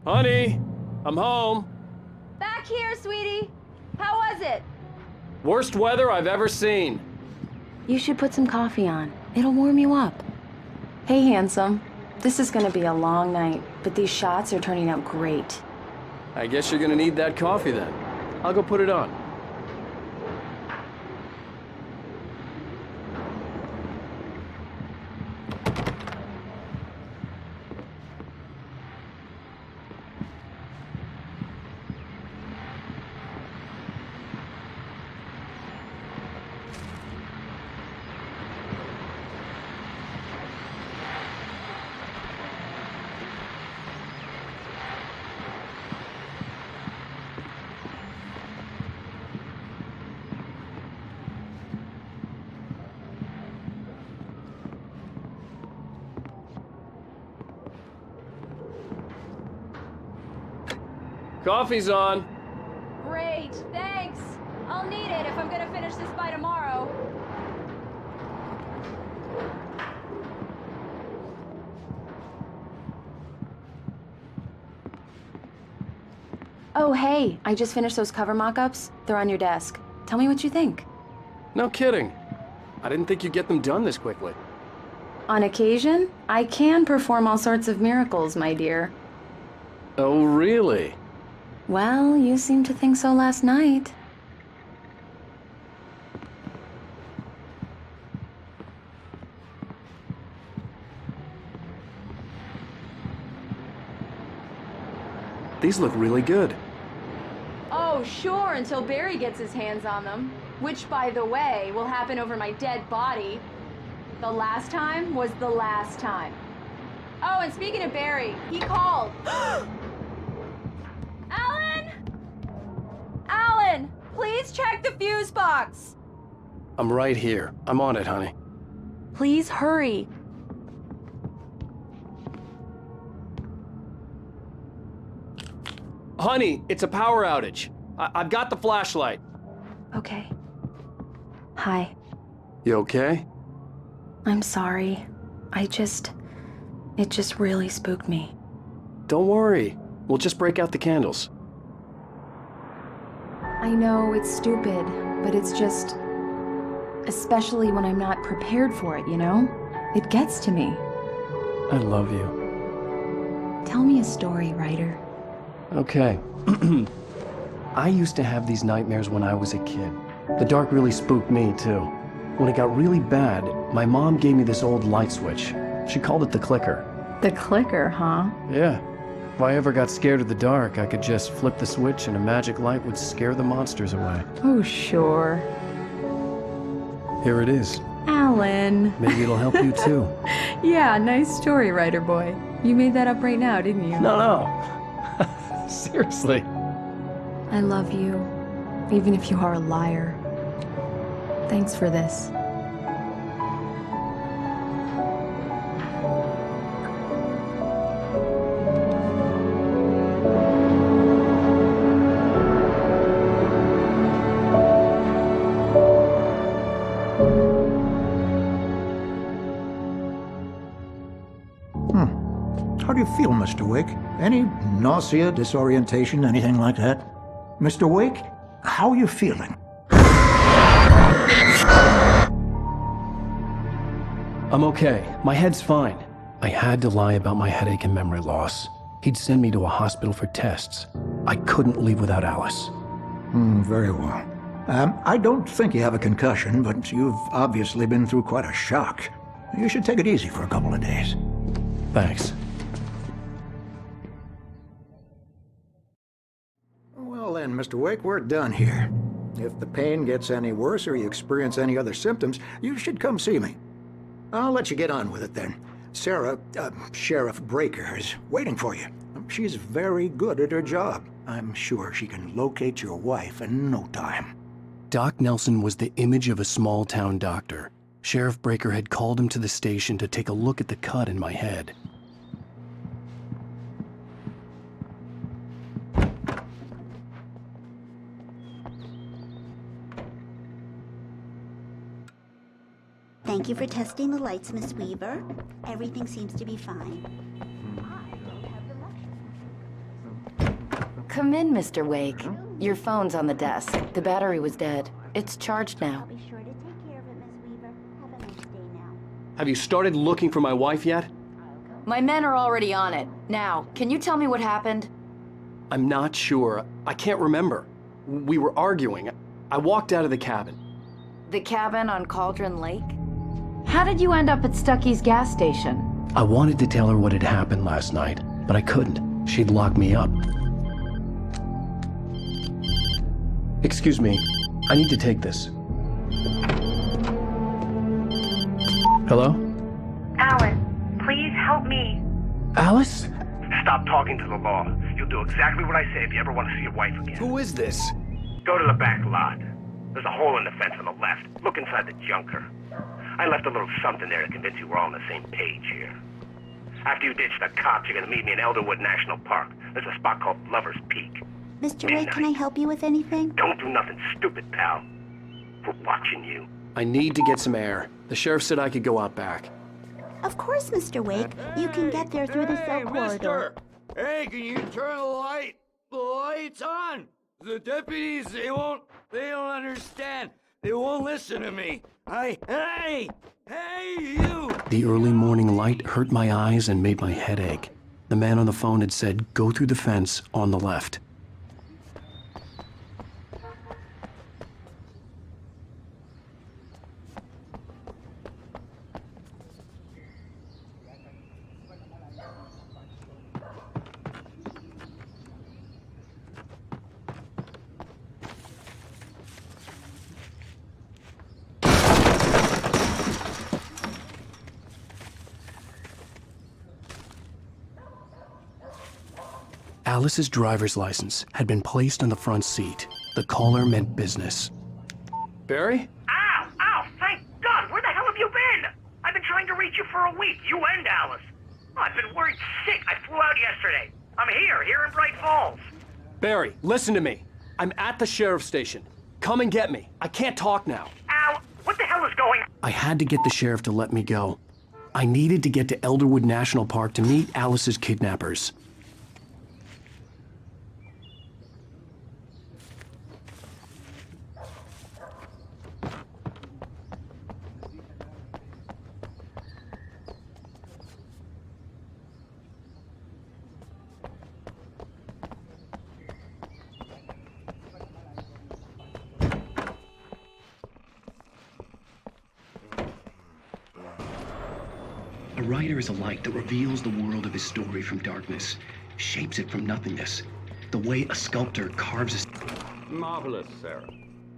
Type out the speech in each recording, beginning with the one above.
Honey, I'm home. Back here, sweetie. How was it? Worst weather I've ever seen. You should put some coffee on. It'll warm you up. Hey, handsome. This is gonna be a long night, but these shots are turning out great. I guess you're gonna need that coffee then. I'll go put it on. Coffee's on. Great, thanks. I'll need it if I'm gonna finish this by tomorrow. Oh, hey, I just finished those cover mock-ups. They're on your desk. Tell me what you think. No kidding. I didn't think you'd get them done this quickly. On occasion, I can perform all sorts of miracles, my dear. Oh, really? Well, you seemed to think so last night. These look really good. Oh, sure, until Barry gets his hands on them. Which, by the way, will happen over my dead body. The last time was the last time. Oh, and speaking of Barry, he called. Alan! Alan! Please check the fuse box! I'm right here. I'm on it, honey. Please hurry. Honey, it's a power outage. I've got the flashlight. Okay. Hi. You okay? I'm sorry. It just really spooked me. Don't worry. We'll just break out the candles. I know it's stupid, but it's just... Especially when I'm not prepared for it, you know? It gets to me. I love you. Tell me a story, writer. Okay. I used to have these nightmares when I was a kid. The dark really spooked me, too. When it got really bad, my mom gave me this old light switch. She called it the clicker. The clicker, huh? Yeah. If I ever got scared of the dark, I could just flip the switch and a magic light would scare the monsters away. Oh, sure. Here it is. Alan. Maybe it'll help you, too. Yeah, nice story, writer boy. You made that up right now, didn't you? No. Seriously. I love you, even if you are a liar. Thanks for this. How do you feel, Mr. Wake? Any nausea, disorientation, anything like that? Mr. Wake, how are you feeling? I'm okay. My head's fine. I had to lie about my headache and memory loss. He'd send me to a hospital for tests. I couldn't leave without Alice. Very well. I don't think you have a concussion, but you've obviously been through quite a shock. You should take it easy for a couple of days. Thanks. Well then, Mr. Wake, we're done here. If the pain gets any worse or you experience any other symptoms, you should come see me. I'll let you get on with it then. Sarah, Sheriff Breaker, is waiting for you. She's very good at her job. I'm sure she can locate your wife in no time. Doc Nelson was the image of a small-town doctor. Sheriff Breaker had called him to the station to take a look at the cut in my head. Thank you for testing the lights, Miss Weaver. Everything seems to be fine. Come in, Mr. Wake. Your phone's on the desk. The battery was dead. It's charged now. I'll be sure to take care of it, Miss Weaver. Have a nice day now. Have you started looking for my wife yet? My men are already on it. Now, can you tell me what happened? I'm not sure. I can't remember. We were arguing. I walked out of the cabin. The cabin on Cauldron Lake? How did you end up at Stucky's gas station? I wanted to tell her what had happened last night, but I couldn't. She'd lock me up. Excuse me. I need to take this. Hello? Alice, please help me. Alice? Stop talking to the law. You'll do exactly what I say if you ever want to see your wife again. Who is this? Go to the back lot. There's a hole in the fence on the left. Look inside the junker. I left a little something there to convince you we're all on the same page here. After you ditch the cops, you're gonna meet me in Elderwood National Park. There's a spot called Lover's Peak. Mr. Wake, can I help you with anything? Don't do nothing stupid, pal. We're watching you. I need to get some air. The sheriff said I could go out back. Of course, Mr. Wake. You can get there through the cell corridor. Hey, can you turn the lights on? The deputies, they don't understand. They won't listen to me. Hey, you! The early morning light hurt my eyes and made my head ache. The man on the phone had said, go through the fence on the left. Alice's driver's license had been placed on the front seat. The caller meant business. Barry? Ow! Thank God! Where the hell have you been? I've been trying to reach you for a week, you and Alice. I've been worried sick. I flew out yesterday. I'm here in Bright Falls. Barry, listen to me. I'm at the sheriff's station. Come and get me. I can't talk now. Al, what the hell is going on? I had to get the sheriff to let me go. I needed to get to Elderwood National Park to meet Alice's kidnappers. A writer is a light that reveals the world of his story from darkness, shapes it from nothingness. The way a sculptor carves a... Marvelous, Sarah.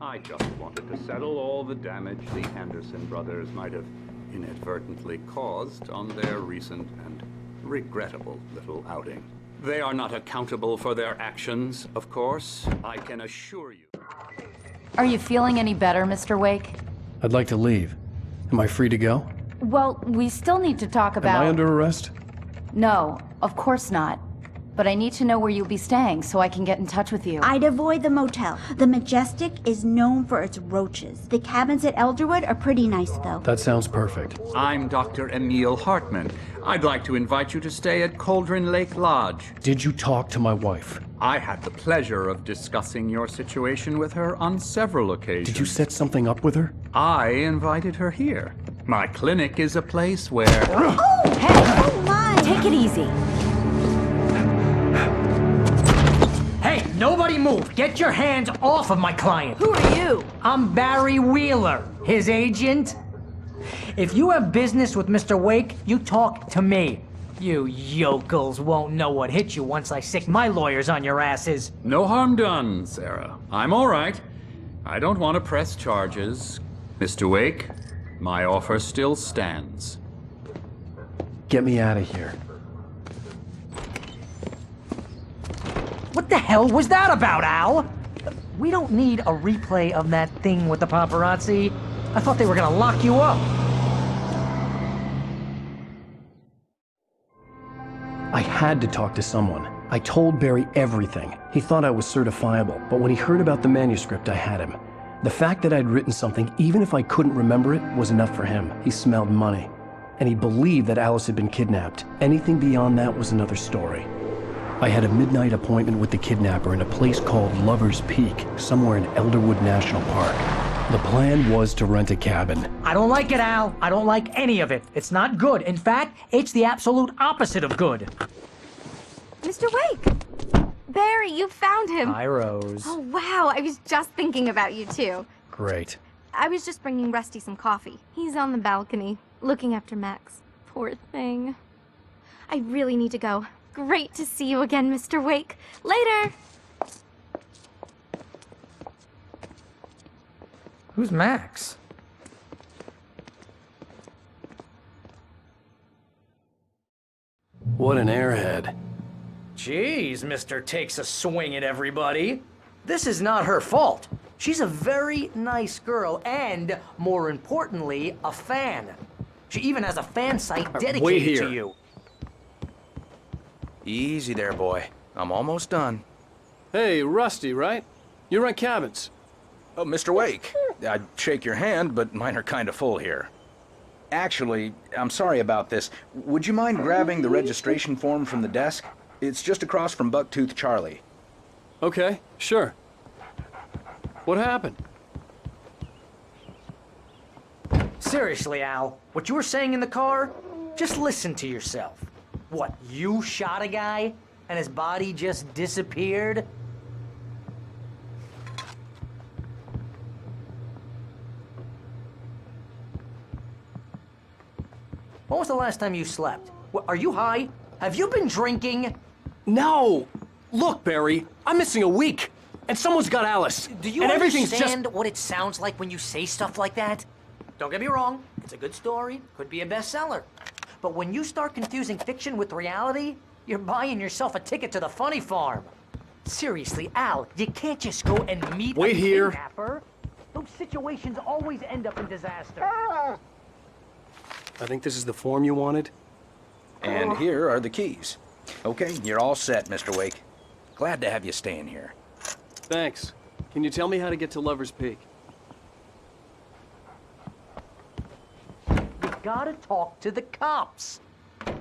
I just wanted to settle all the damage the Anderson brothers might have inadvertently caused on their recent and regrettable little outing. They are not accountable for their actions, of course. I can assure you. Are you feeling any better, Mr. Wake? I'd like to leave. Am I free to go? Well, we still need to talk about... Am I under arrest? No, of course not. But I need to know where you'll be staying so I can get in touch with you. I'd avoid the motel. The Majestic is known for its roaches. The cabins at Elderwood are pretty nice, though. That sounds perfect. I'm Dr. Emil Hartman. I'd like to invite you to stay at Cauldron Lake Lodge. Did you talk to my wife? I had the pleasure of discussing your situation with her on several occasions. Did you set something up with her? I invited her here. My clinic is a place where... Oh! Hey! Oh, my! Take it easy. Hey, nobody move! Get your hands off of my client! Who are you? I'm Barry Wheeler, his agent. If you have business with Mr. Wake, you talk to me. You yokels won't know what hit you once I sick my lawyers on your asses. No harm done, Sarah. I'm all right. I don't want to press charges. Mr. Wake, my offer still stands. Get me out of here. What the hell was that about, Al? We don't need a replay of that thing with the paparazzi. I thought they were gonna lock you up. I had to talk to someone. I told Barry everything. He thought I was certifiable, but when he heard about the manuscript, I had him. The fact that I'd written something, even if I couldn't remember it, was enough for him. He smelled money. And he believed that Alice had been kidnapped. Anything beyond that was another story. I had a midnight appointment with the kidnapper in a place called Lover's Peak, somewhere in Elderwood National Park. The plan was to rent a cabin. I don't like it, Al. I don't like any of it. It's not good. In fact, it's the absolute opposite of good. Mr. Wake! Barry, you found him! Hi, Rose. Oh, wow. I was just thinking about you, too. Great. I was just bringing Rusty some coffee. He's on the balcony, looking after Max. Poor thing. I really need to go. Great to see you again, Mr. Wake. Later! Who's Max? What an airhead. Jeez, Mr. Takes a swing at everybody. This is not her fault. She's a very nice girl and, more importantly, a fan. She even has a fan site dedicated to you. Easy there, boy. I'm almost done. Hey, Rusty, right? You rent cabins. Oh, Mr. Wake. I'd shake your hand, but mine are kind of full here. Actually, I'm sorry about this. Would you mind grabbing the registration form from the desk? It's just across from Bucktooth Charlie. Okay, sure. What happened? Seriously, Al, what you were saying in the car? Just listen to yourself. What, you shot a guy and his body just disappeared? When was the last time you slept? What, are you high? Have you been drinking? No! Look, Barry, I'm missing a week, and someone's got Alice. Do you and understand what it sounds like when you say stuff like that? Don't get me wrong, it's a good story, could be a bestseller. But when you start confusing fiction with reality, you're buying yourself a ticket to the funny farm. Seriously, Al, you can't just go and meet a kidnapper. Those situations always end up in disaster. I think this is the form you wanted. And here are the keys. Okay, you're all set, Mr. Wake. Glad to have you staying here. Thanks. Can you tell me how to get to Lover's Peak? You gotta talk to the cops.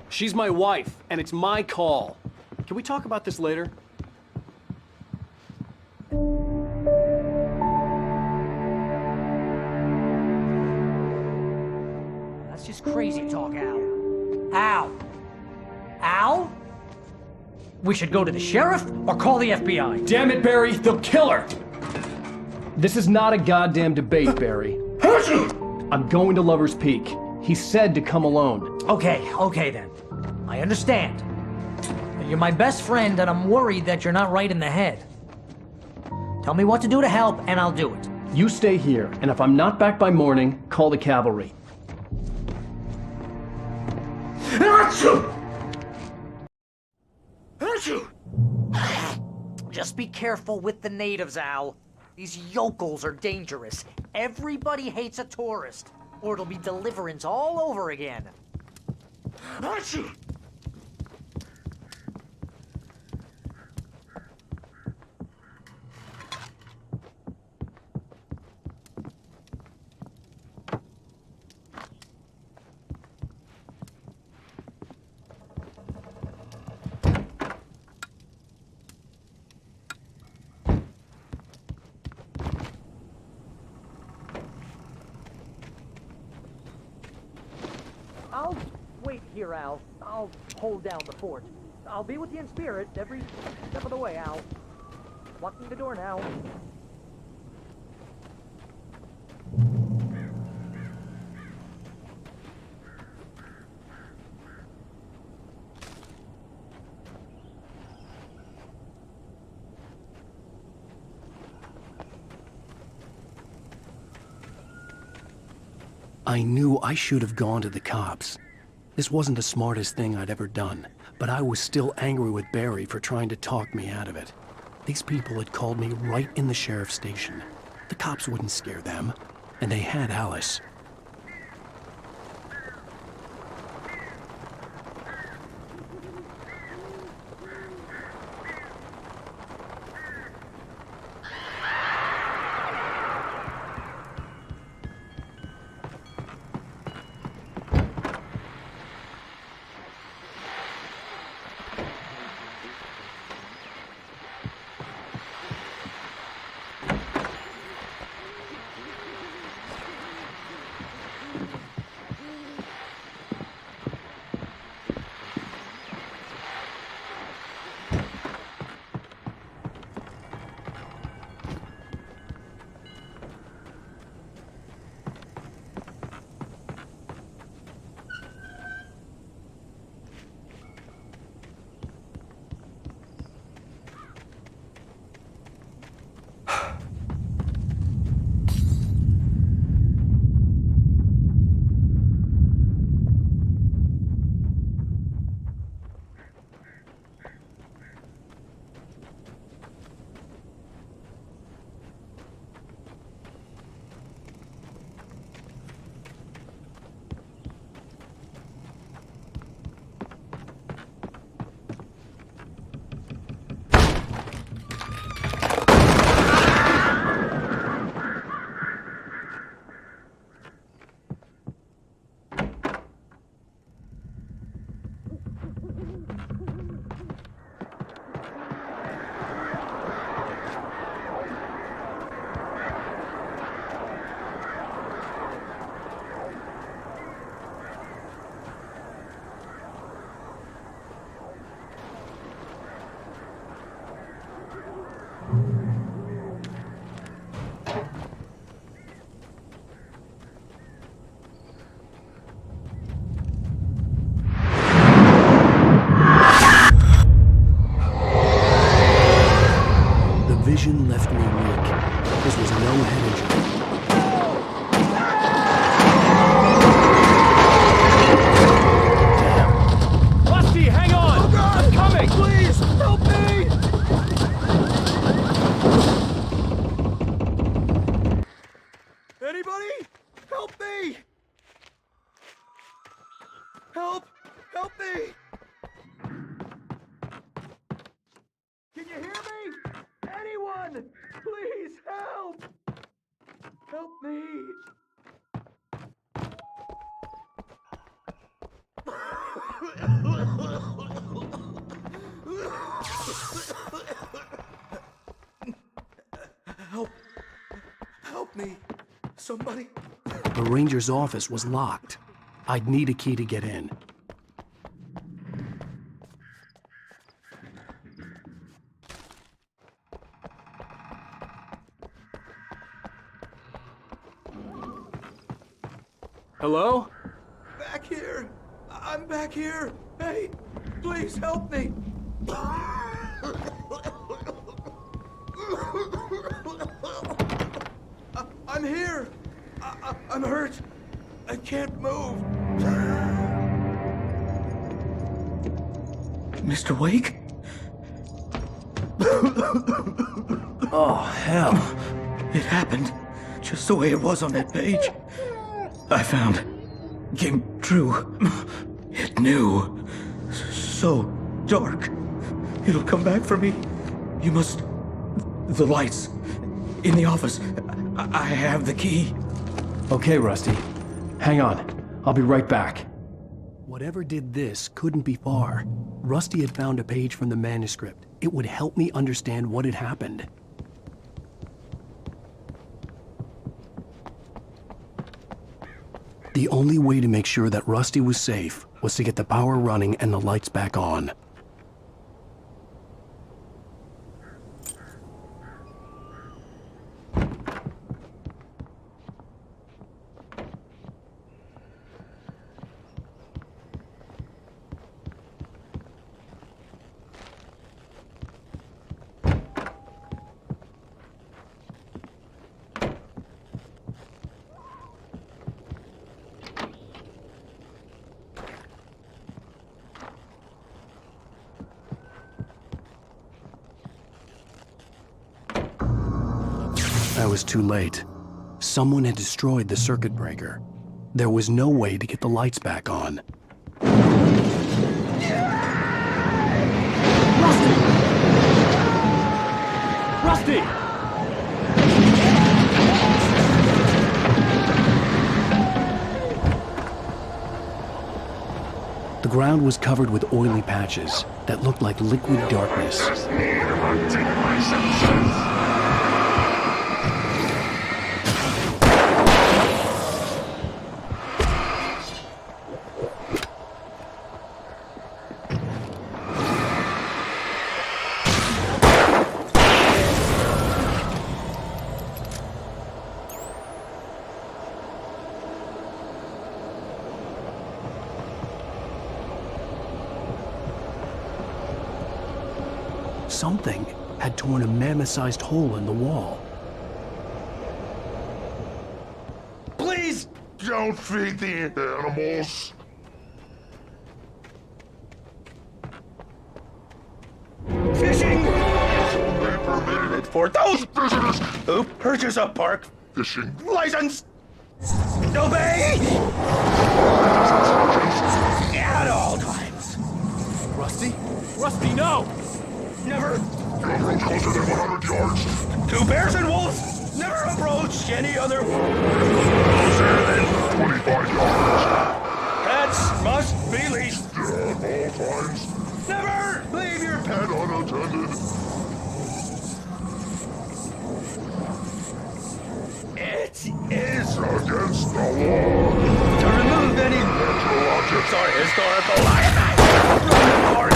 She's my wife, and it's my call. Can we talk about this later? That's just crazy talk, Al. Al? Al? We should go to the sheriff or call the FBI. Damn it, Barry, they'll kill her! This is not a goddamn debate, Barry. I'm going to Lover's Peak. He said to come alone. Okay then. I understand. You're my best friend and I'm worried that you're not right in the head. Tell me what to do to help and I'll do it. You stay here, and if I'm not back by morning, call the cavalry. Just be careful with the natives, Al. These yokels are dangerous. Everybody hates a tourist, or it'll be Deliverance all over again. I'll wait here, Al. I'll hold down the fort. I'll be with you in spirit every step of the way, Al. Locking the door now. I knew I should have gone to the cops. This wasn't the smartest thing I'd ever done, but I was still angry with Barry for trying to talk me out of it. These people had called me right in the sheriff's station. The cops wouldn't scare them, and they had Alice. Anybody? Help me! Help! Help me! Can you hear me? Anyone! Please help! Help me! Help me! Somebody! The ranger's office was locked. I'd need a key to get in. Hello? Back here! I'm back here! Hey, please help me! I'm here! I'm hurt! I can't move! Mr. Wake? Oh, hell. It happened just the way it was on that page. I found. Came true. It knew. So dark. It'll come back for me. You must... The lights. In the office. I have the key. Okay, Rusty. Hang on. I'll be right back. Whatever did this couldn't be far. Rusty had found a page from the manuscript. It would help me understand what had happened. The only way to make sure that Rusty was safe was to get the power running and the lights back on. I was too late. Someone had destroyed the circuit breaker. There was no way to get the lights back on. Rusty! The ground was covered with oily patches that looked like liquid darkness. Something had torn a mammoth-sized hole in the wall. Please don't feed the animals. Fishing! It's only permitted for those visitors who purchase a park fishing license. Obey! At all times. Rusty? Rusty, no! Never. Don't approach closer than 100 yards. Two bears and wolves never approach any other. Closer than 25 yards. Pets must be leashed. At all times. Never leave your Pet unattended. It is against the law to remove any natural objects or historical artifacts from the park.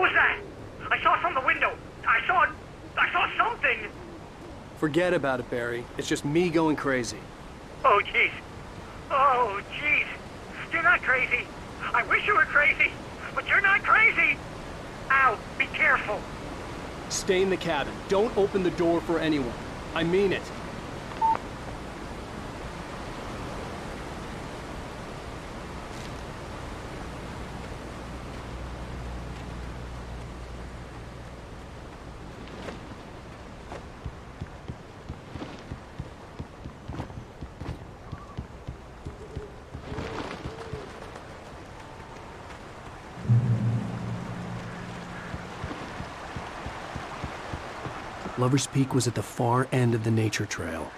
was that? I saw from the window. I saw something. Forget about it, Barry. It's just me going crazy. Oh, jeez. Oh, jeez. You're not crazy. I wish you were crazy, but you're not crazy. Ow, be careful. Stay in the cabin. Don't open the door for anyone. I mean it. Lover's Peak was at the far end of the nature trail.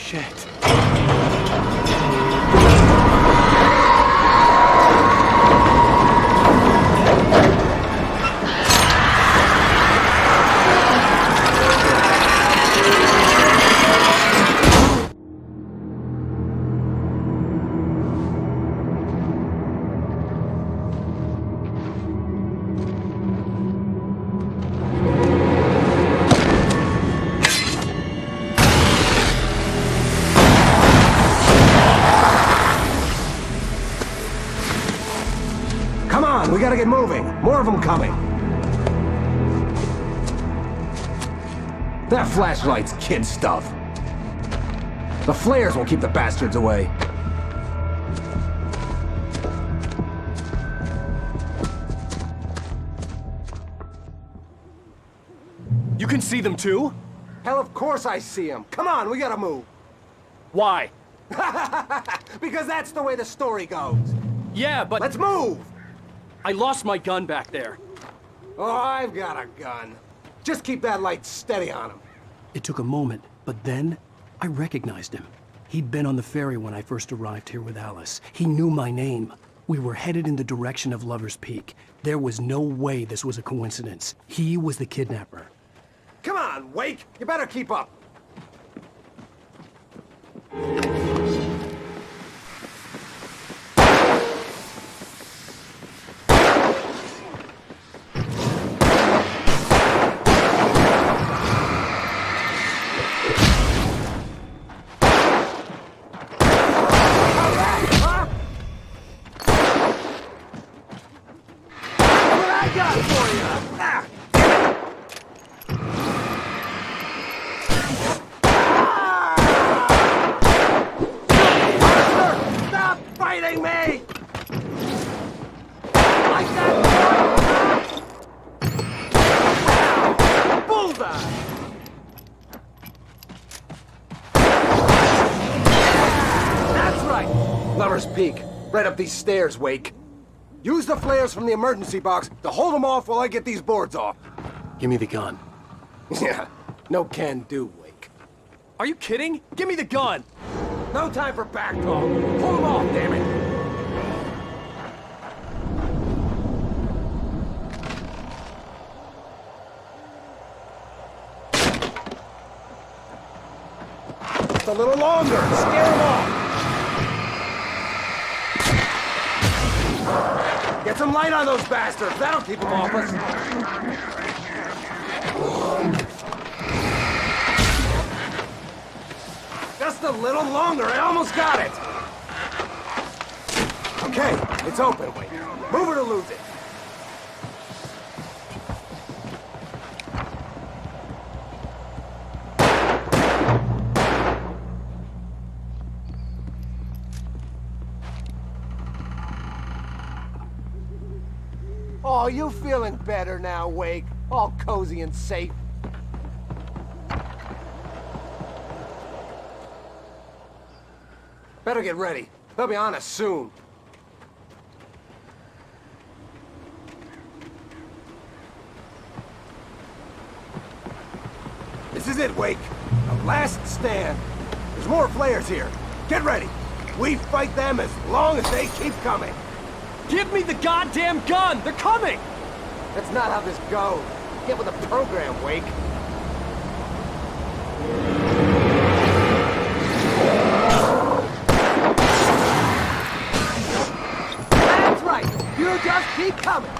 Shit. Come on, we gotta get moving. More of them coming. That flashlight's kid stuff. The flares will keep the bastards away. You can see them too? Hell, of course I see them. Come on, we gotta move. Why? Because that's the way the story goes. Yeah, but... Let's move! I lost my gun back there. Oh, I've got a gun. Just keep that light steady on him. It took a moment, but then I recognized him. He'd been on the ferry when I first arrived here with Alice. He knew my name. We were headed in the direction of Lover's Peak. There was no way this was a coincidence. He was the kidnapper. Come on, Wake! You better keep up. Lover's Peak. Right up these stairs, Wake. Use the flares from the emergency box to hold them off while I get these boards off. Give me the gun. Yeah, no can do, Wake. Are you kidding? Give me the gun! No time for back talk. Pull them off, damn it! Just a little longer. Scare them off. Get some light on those bastards. That'll keep them off us. Just a little longer. I almost got it. Okay, it's open. Wait. Move it or lose it. Oh, you feeling better now, Wake? All cozy and safe. Better get ready. They'll be on us soon. This is it, Wake. The last stand. There's more flares here. Get ready. We fight them as long as they keep coming. Give me the goddamn gun! They're coming! That's not how this goes. Get with the program, Wake. That's right! You just keep coming!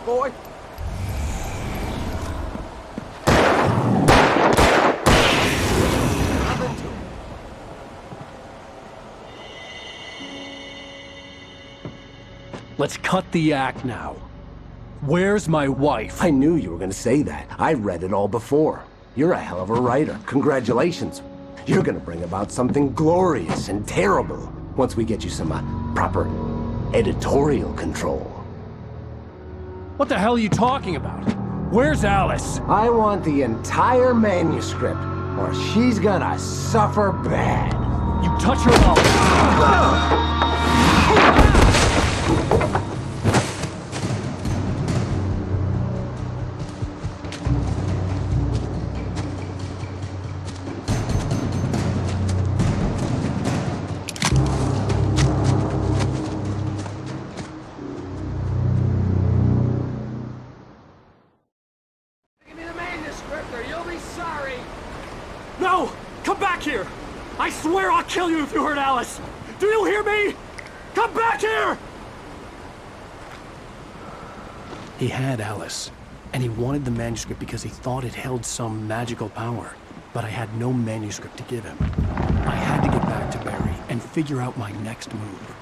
boy. Let's cut the act now. Where's my wife? I knew you were gonna say that. I read it all before. You're a hell of a writer. Congratulations. You're gonna bring about something glorious and terrible once we get you some proper editorial control. What the hell are you talking about? Where's Alice? I want the entire manuscript, or she's gonna suffer bad. You touch her mouth. Give me the manuscript or you'll be sorry. No! Come back here! I swear I'll kill you if you hurt Alice! Do you hear me? Come back here! He had Alice, and he wanted the manuscript because he thought it held some magical power. But I had no manuscript to give him. I had to get back to Barry and figure out my next move.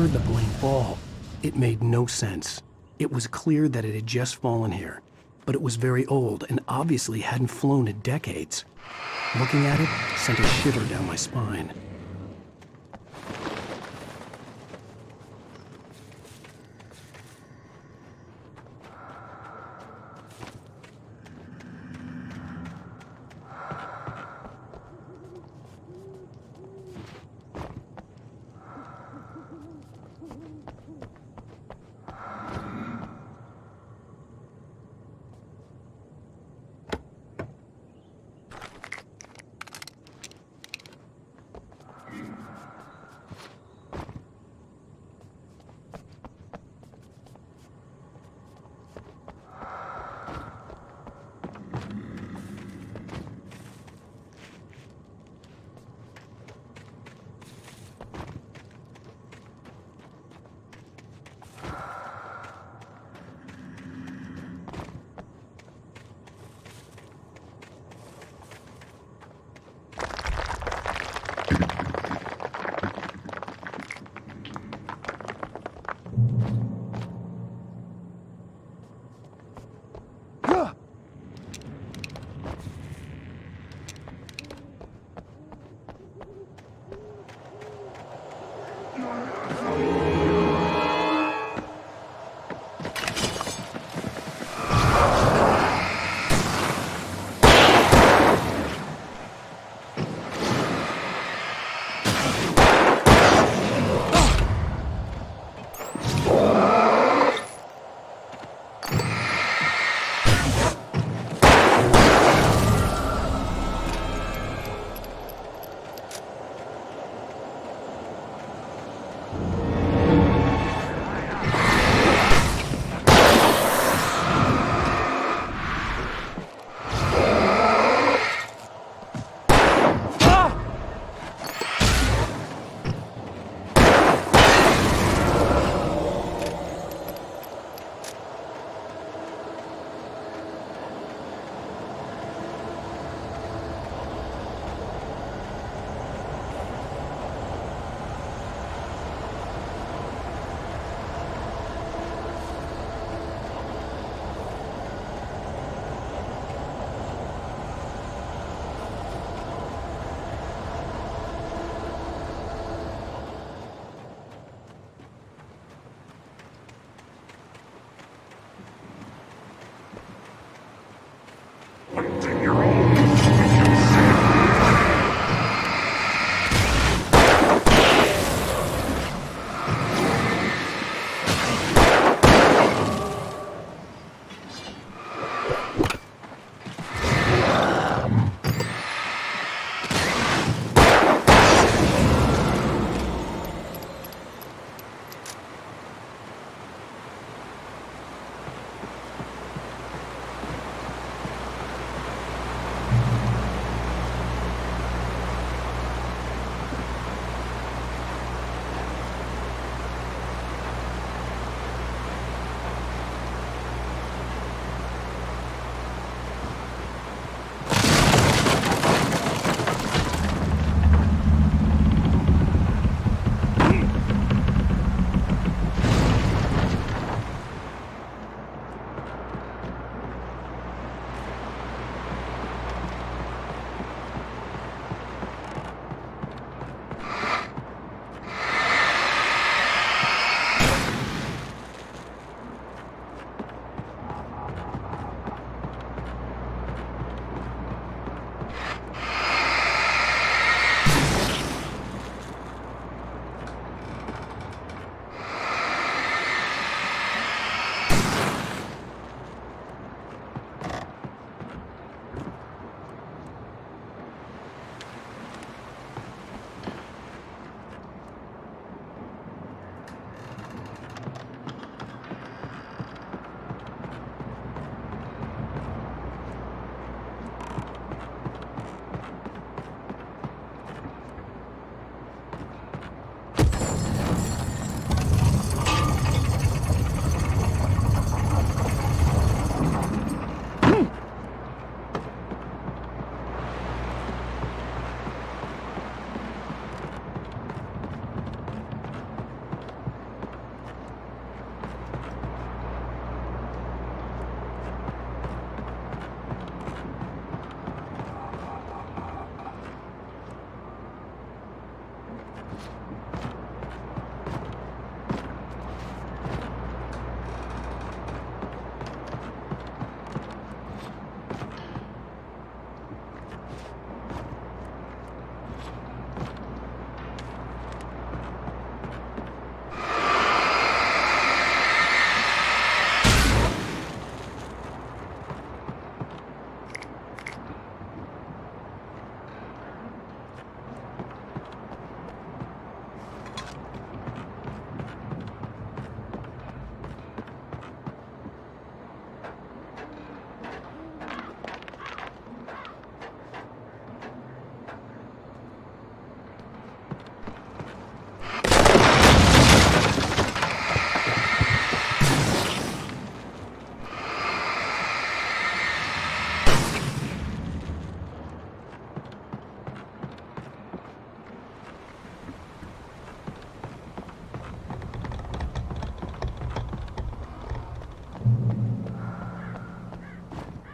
heard the plane fall, it made no sense. It was clear that it had just fallen here, but it was very old and obviously hadn't flown in decades. Looking at it sent a shiver down my spine.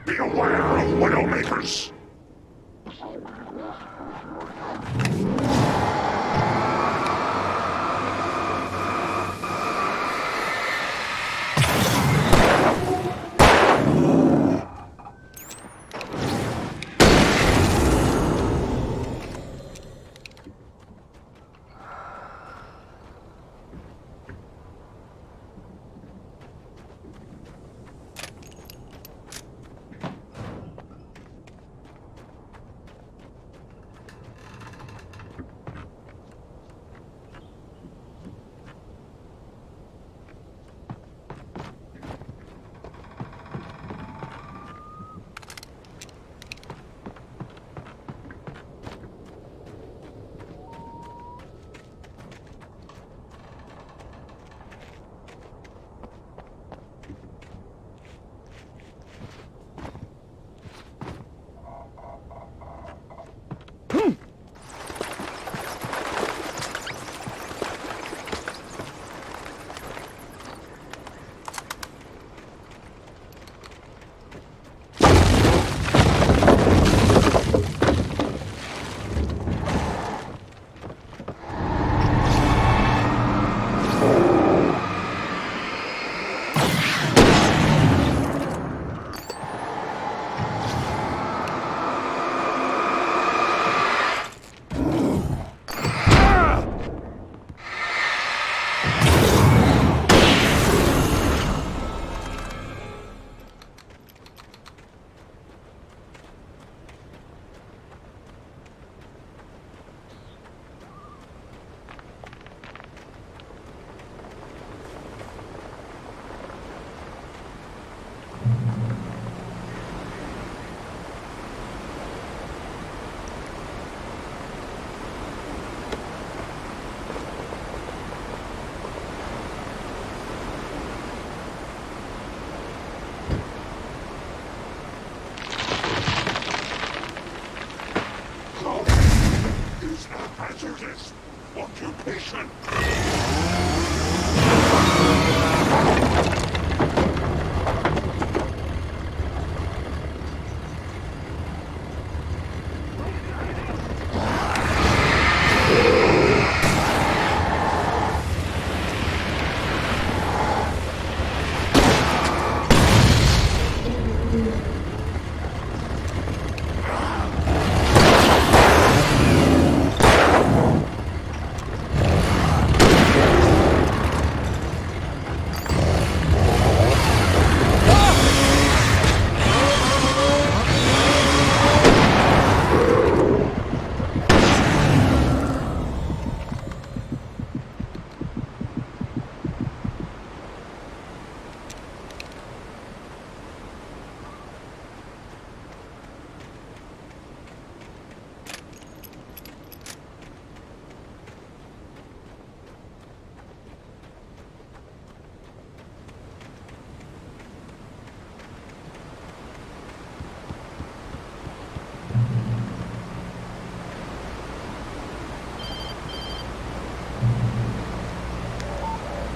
Beware of Widowmakers! Hazardous occupation.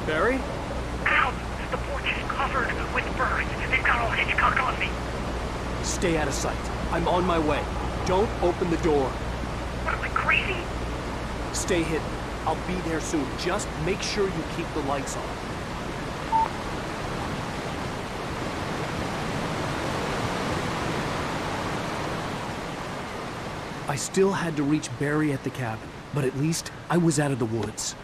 Barry? Ow! The porch is covered with birds. They've got all Hitchcock on me. Stay out of sight. I'm on my way. Don't open the door. What am I, crazy? Stay hidden. I'll be there soon. Just make sure you keep the lights on. I still had to reach Barry at the cabin, but at least I was out of the woods.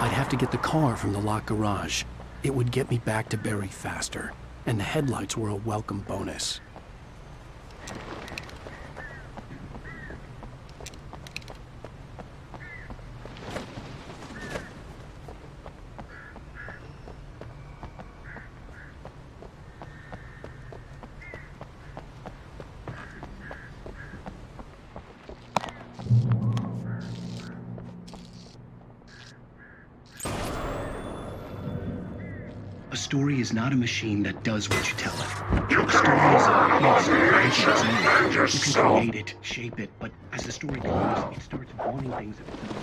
I'd have to get the car from the locked garage. It would get me back to Barry faster, and the headlights were a welcome bonus. A story is not a machine that does what you tell it. A story is a monster. You can create it, shape it, but as the story goes, it starts wanting things of its own.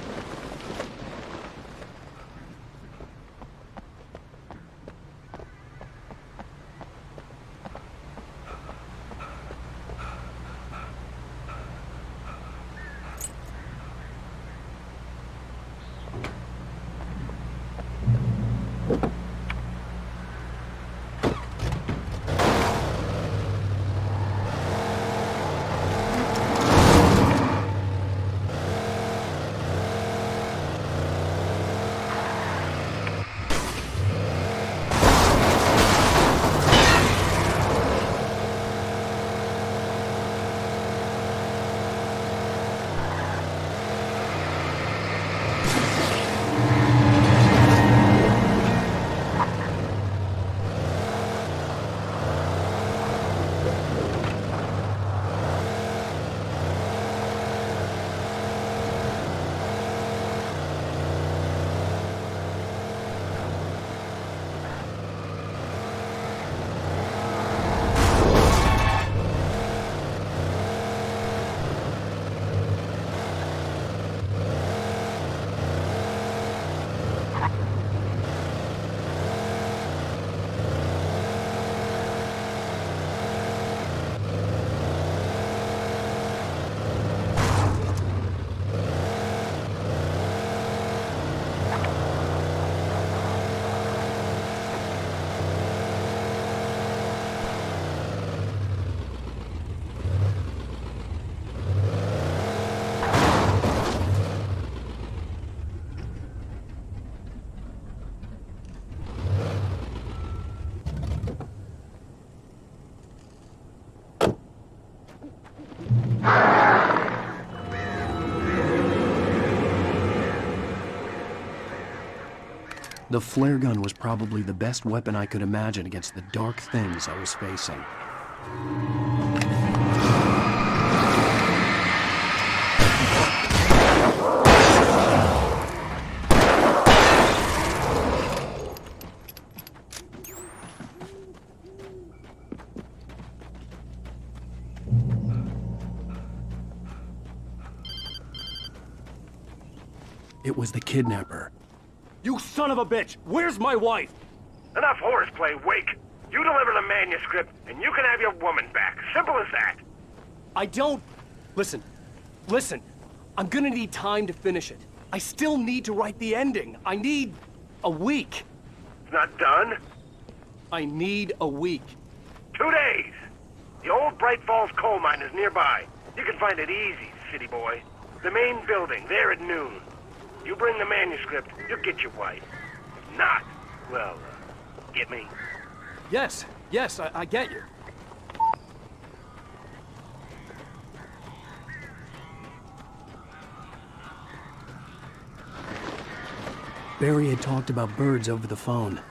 The flare gun was probably the best weapon I could imagine against the dark things I was facing. It was the kidnapper. You son of a bitch! Where's my wife? Enough horseplay, Wake. You deliver the manuscript, and you can have your woman back. Simple as that. I don't... Listen. I'm gonna need time to finish it. I still need to write the ending. I need a week. It's not done? I need a week. 2 days. The old Bright Falls coal mine is nearby. You can find it easy, city boy. The main building, there at noon. You bring the manuscript, you'll get your wife. If not, well, get me? Yes, I get you. Barry had talked about birds over the phone.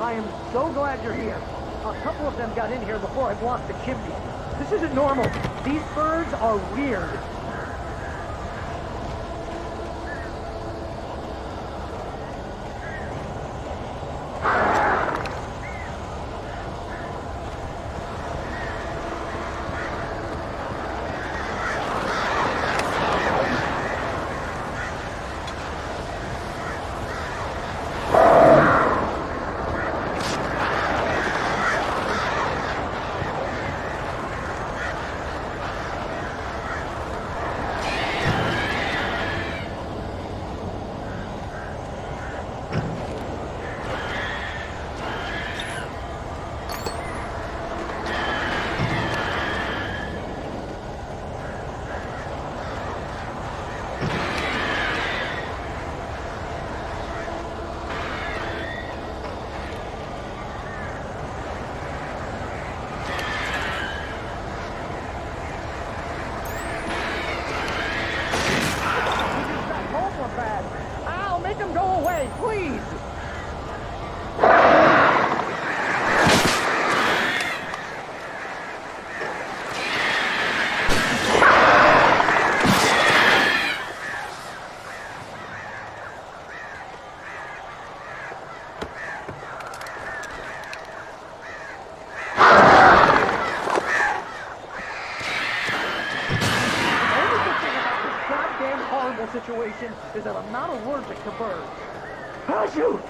I am so glad you're here. A couple of them got in here before I blocked the chimney. This isn't normal. These birds are weird. situation is that I'm not allergic to birds. How'd you?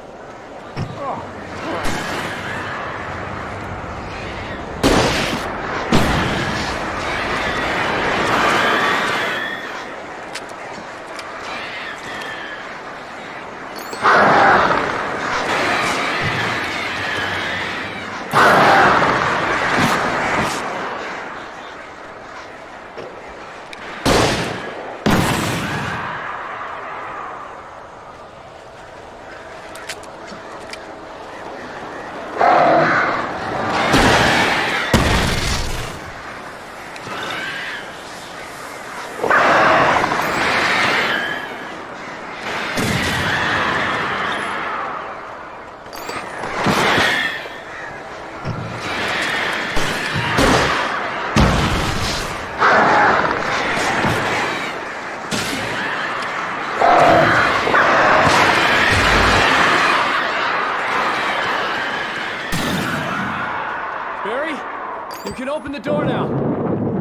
You can open the door now.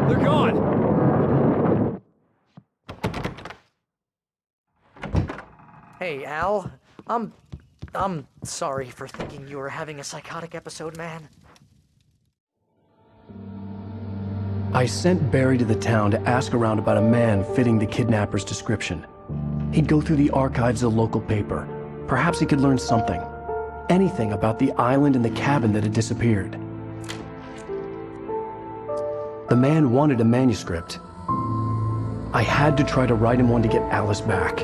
They're gone. Hey, Al. I'm sorry for thinking you were having a psychotic episode, man. I sent Barry to the town to ask around about a man fitting the kidnapper's description. He'd go through the archives of the local paper. Perhaps he could learn something. Anything about the island and the cabin that had disappeared. The man wanted a manuscript. I had to try to write him one to get Alice back.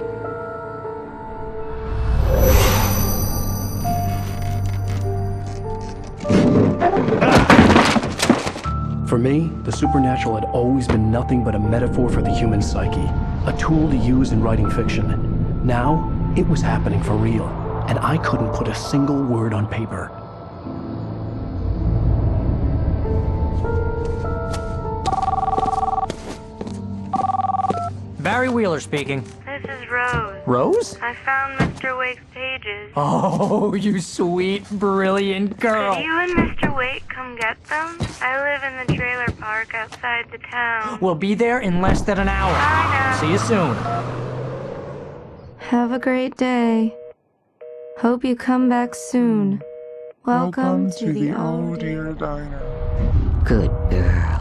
For me, the supernatural had always been nothing but a metaphor for the human psyche, a tool to use in writing fiction. Now, it was happening for real, and I couldn't put a single word on paper. Barry Wheeler speaking. This is Rose. Rose? I found Mr. Wake's pages. Oh, you sweet, brilliant girl. Could you and Mr. Wake come get them? I live in the trailer park outside the town. We'll be there in less than an hour. Bye now. See you soon. Have a great day. Hope you come back soon. Welcome to the Oh Dear Diner. Good girl.